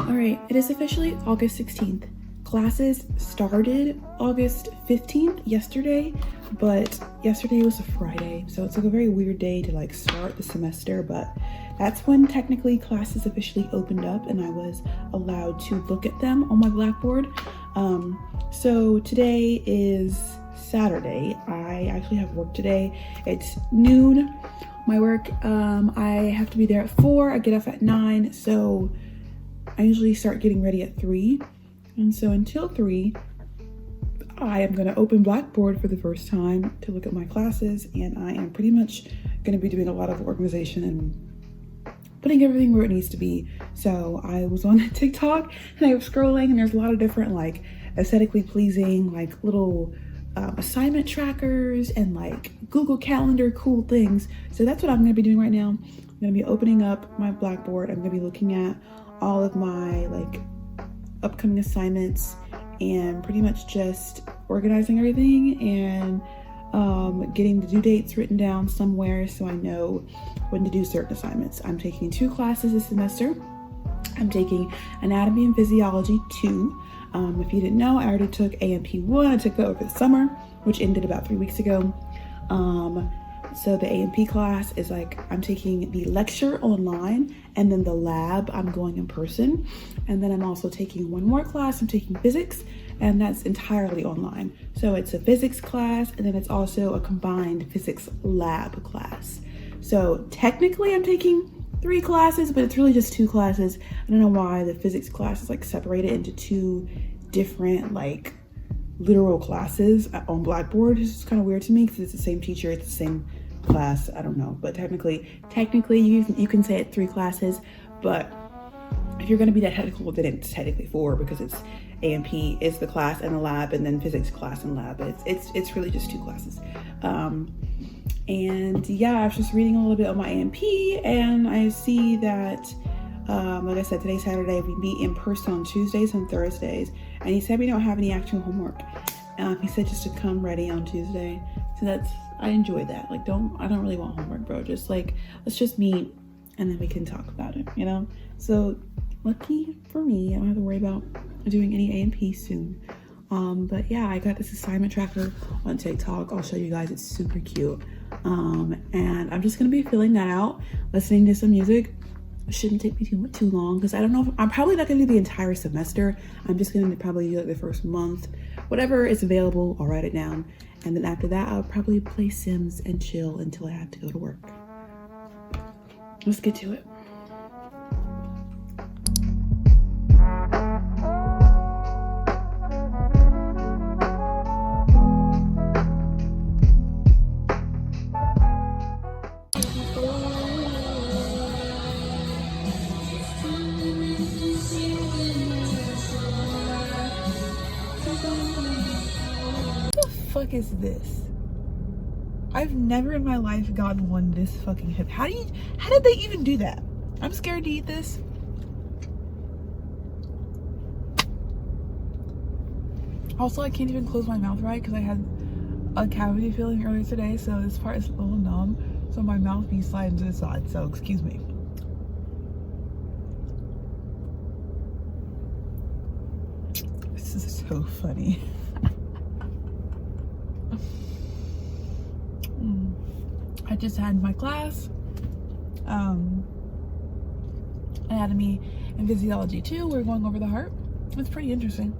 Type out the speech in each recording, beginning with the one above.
All right, it is officially August 16th. Classes started August 15th yesterday, but yesterday was a Friday, so it's like a very weird day to like start the semester, but that's when technically classes officially opened up and I was allowed to look at them on my Blackboard. So today is Saturday. I actually have work today. It's noon. My work, I have to be there at 4. I get off at 9, so I usually start getting ready at 3. And so until 3, I am going to open Blackboard for the first time to look at my classes, and I am pretty much going to be doing a lot of organization and putting everything where it needs to be. So I was on TikTok and I was scrolling, and there's a lot of different like aesthetically pleasing like little assignment trackers and like Google Calendar cool things. So that's what I'm going to be doing right now. I'm going to be opening up my Blackboard. I'm going to be looking at all of my like upcoming assignments and pretty much just organizing everything and getting the due dates written down somewhere so I know when to do certain assignments. I'm taking 2 classes this semester. I'm taking Anatomy and Physiology 2. If you didn't know, I already took A&P 1. I took that over the summer, which ended about 3 weeks ago. So the A&P class is like, I'm taking the lecture online, and then the lab, I'm going in person. And then I'm also taking one more class. I'm taking physics, and that's entirely online. So it's a physics class, and then it's also a combined physics lab class. So technically I'm taking 3 classes, but it's really just 2 classes. I don't know why the physics class is like separated into 2 different like literal classes on Blackboard. It's just kind of weird to me because it's the same teacher, it's the same class. I don't know, but technically you can say it 3 classes, but if you're going to be that technical, then it's technically 4 because it's A&P is the class and the lab, and then physics class and lab. It's really just 2 classes. And yeah, I was just reading a little bit on my A&P, and I see that like I said, today's Saturday. We meet in person on Tuesdays and Thursdays, and he said we don't have any actual homework. He said just to come ready on Tuesday, so I enjoy that. Like, I don't really want homework, bro. Just like, let's just meet and then we can talk about it, you know? So lucky for me, I don't have to worry about doing any A&P soon. But yeah, I got this assignment tracker on TikTok. I'll show you guys. It's super cute. And I'm just gonna be filling that out, listening to some music. It shouldn't take me too long because I don't know if I'm probably not gonna do the entire semester. I'm just gonna probably do like the first month, whatever is available. I'll write it down, and then after that I'll probably play Sims and chill until I have to go to work. Let's get to it. Fuck is this? I've never in my life gotten one this fucking hip. How did they even do that? I'm scared to eat this. Also, I can't even close my mouth right because I had a cavity feeling earlier today, so this part is a little numb, so my mouth be sliding to the side, so excuse me. This is so funny. I just had my class, Anatomy and Physiology 2. We're going over the heart. It's pretty interesting.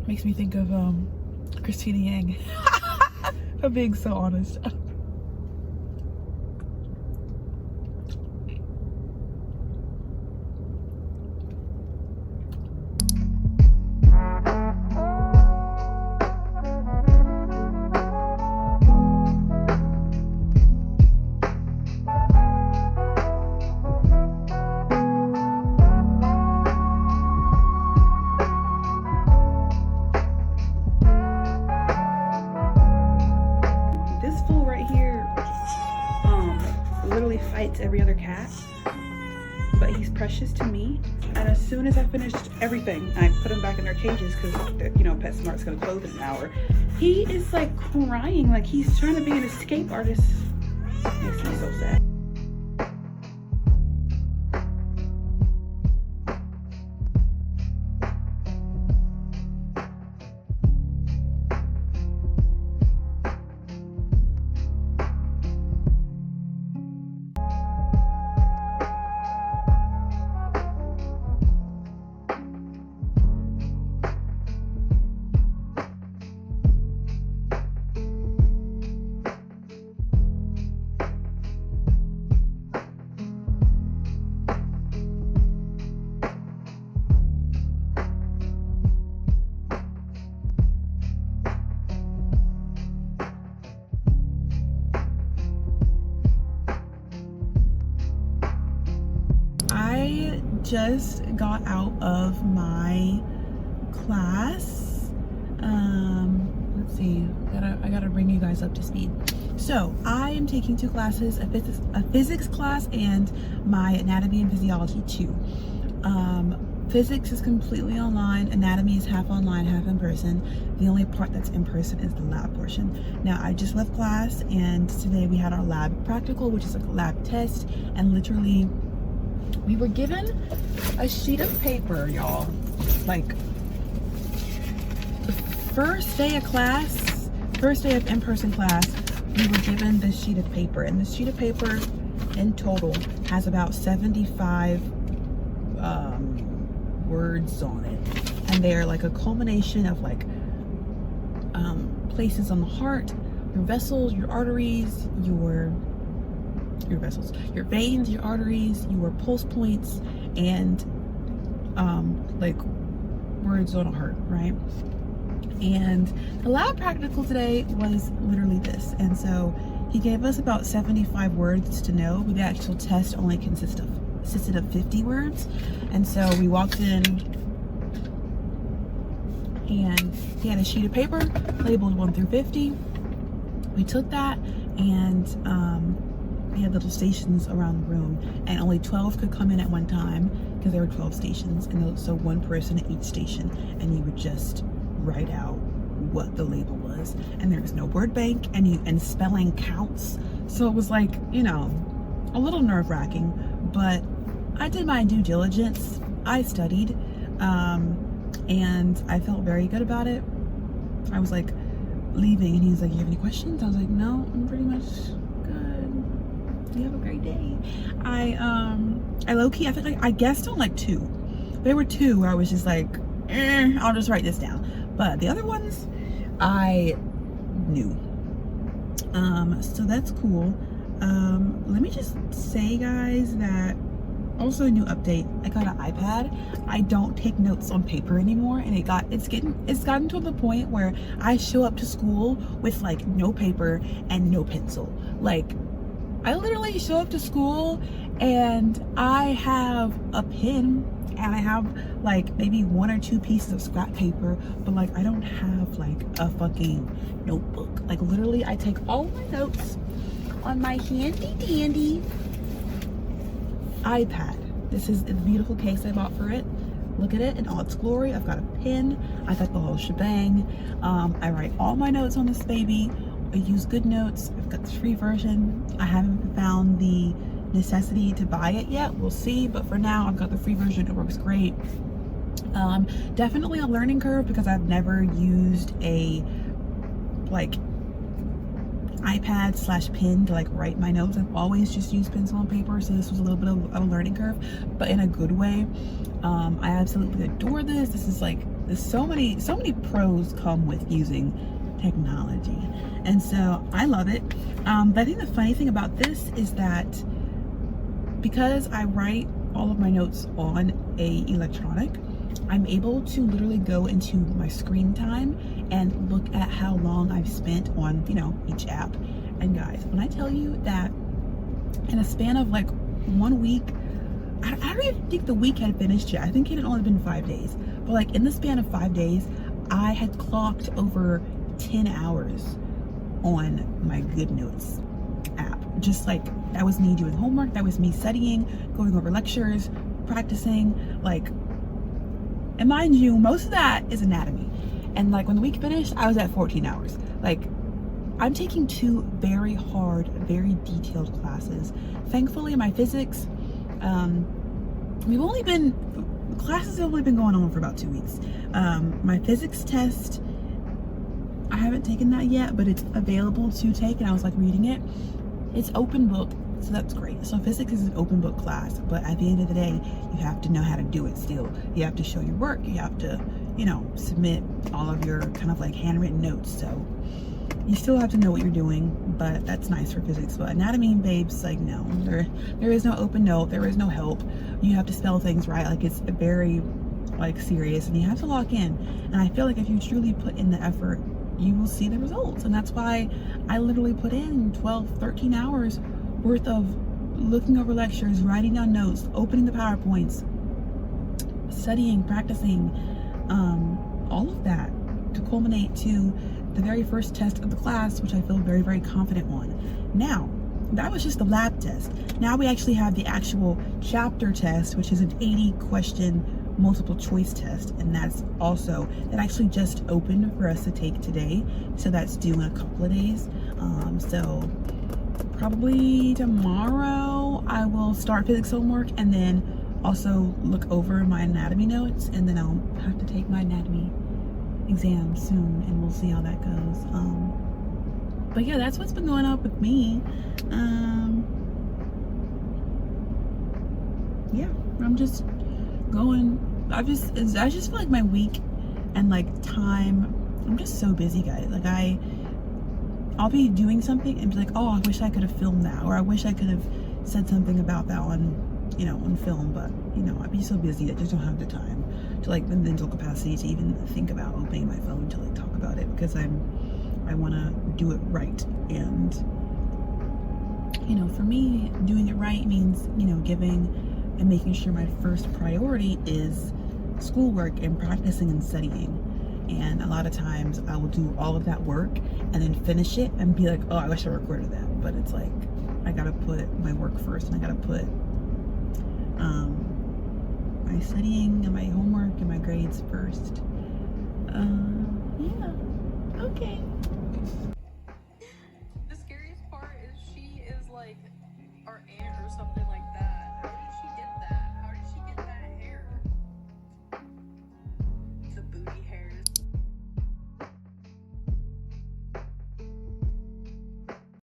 Makes me think of Christina Yang. I'm being so honest. Literally fights every other cat, but he's precious to me. And as soon as I finished everything, I put him back in their cages because, you know, PetSmart's gonna close in an hour. He is like crying, like he's trying to be an escape artist. Makes me so sad. I just got out of my class. Let's see, I gotta bring you guys up to speed. So I am taking two classes, a physics class and my anatomy and physiology 2. Physics is completely online, anatomy is half online, half in person. The only part that's in person is the lab portion. Now I just left class and today we had our lab practical, which is like a lab test, and literally we were given a sheet of paper, y'all. Like, the first day of class, first day of in-person class, we were given this sheet of paper. And this sheet of paper in total has about 75 words on it. And they're like a culmination of like places on the heart, your vessels, your arteries, your vessels, your veins, your arteries, your pulse points, and like words on a heart, right? And the lab practical today was literally this. And so he gave us about 75 words to know, but the actual test only consisted of 50 words. And so we walked in and he had a sheet of paper labeled 1 through 50. We took that and we had little stations around the room, and only 12 could come in at one time because there were 12 stations, and so one person at each station, and you would just write out what the label was. And there was no word bank, and spelling counts, so it was like, you know, a little nerve-wracking, but I did my due diligence. I studied, and I felt very good about it. I was like leaving and he was like, you have any questions? I was like, no, I'm pretty much good. You have a great day. I low-key, I think like I guessed on like 2. There were 2 where I was just like, I'll just write this down. But the other ones I knew. So that's cool. Let me just say, guys, that also a new update. I got an iPad. I don't take notes on paper anymore, and it's gotten to the point where I show up to school with like no paper and no pencil. Like, I literally show up to school and I have a pen and I have like maybe 1 or 2 pieces of scrap paper, but like I don't have like a fucking notebook. Like, literally I take all my notes on my handy dandy iPad. This is the beautiful case I bought for it. Look at it in all its glory. I've got a pen. I got the whole shebang. I write all my notes on this baby. I use GoodNotes. I've got the free version. I haven't found the necessity to buy it yet. We'll see, but for now I've got the free version. It works great. Definitely a learning curve because I've never used a like iPad/pen to like write my notes. I've always just used pencil and paper, so this was a little bit of a learning curve, but in a good way. I absolutely adore this. This is like, there's so many pros come with using technology, and so I love it. But I think the funny thing about this is that because I write all of my notes on a electronic, I'm able to literally go into my screen time and look at how long I've spent on, you know, each app. And guys, when I tell you that in a span of like 1 week, I don't even think the week had finished yet. I think it had only been 5 days. But like in the span of 5 days, I had clocked over 10 hours on my GoodNotes app. Just like, that was me doing homework, that was me studying, going over lectures, practicing, like, and mind you, most of that is anatomy. And like when the week finished, I was at 14 hours. Like, I'm taking 2 very hard, very detailed classes. Thankfully, my physics, classes have only been going on for about 2 weeks. My physics test, I haven't taken that yet, but it's available to take, and I was like reading it. It's open book, so that's great. So physics is an open book class, but at the end of the day, you have to know how to do it still. You have to show your work, you have to, you know, submit all of your kind of like handwritten notes. So you still have to know what you're doing, but that's nice for physics. But anatomy, babes, like, no, there is no open note, there is no help. You have to spell things right. Like, it's very like serious, and you have to lock in. And I feel like if you truly put in the effort, you will see the results. And that's why I literally put in 12, 13 hours worth of looking over lectures, writing down notes, opening the PowerPoints, studying, practicing, all of that to culminate to the very first test of the class, which I feel very, very confident on. Now, that was just the lab test. Now we actually have the actual chapter test, which is an 80-question multiple choice test, and that actually just opened for us to take today, so that's due in a couple of days. So probably tomorrow I will start physics homework, and then also look over my anatomy notes, and then I'll have to take my anatomy exam soon, and we'll see how that goes. But yeah, that's what's been going on with me. Yeah, I'm just going. I just feel like my week and like time, I'm just so busy, guys. Like, I'll be doing something and be like, oh, I wish I could have filmed that, or I wish I could have said something about that on, you know, on film. But, you know, I'd be so busy that I just don't have the time to, like, the mental capacity to even think about opening my phone to like talk about it, because I want to do it right. And, you know, for me, doing it right means, you know, giving and making sure my first priority is schoolwork and practicing and studying. And a lot of times I will do all of that work and then finish it and be like, oh, I wish I recorded that. But it's like, I gotta put my work first, and I gotta put my studying and my homework and my grades first. Yeah, okay. The scariest part is she is like our aunt or something like that.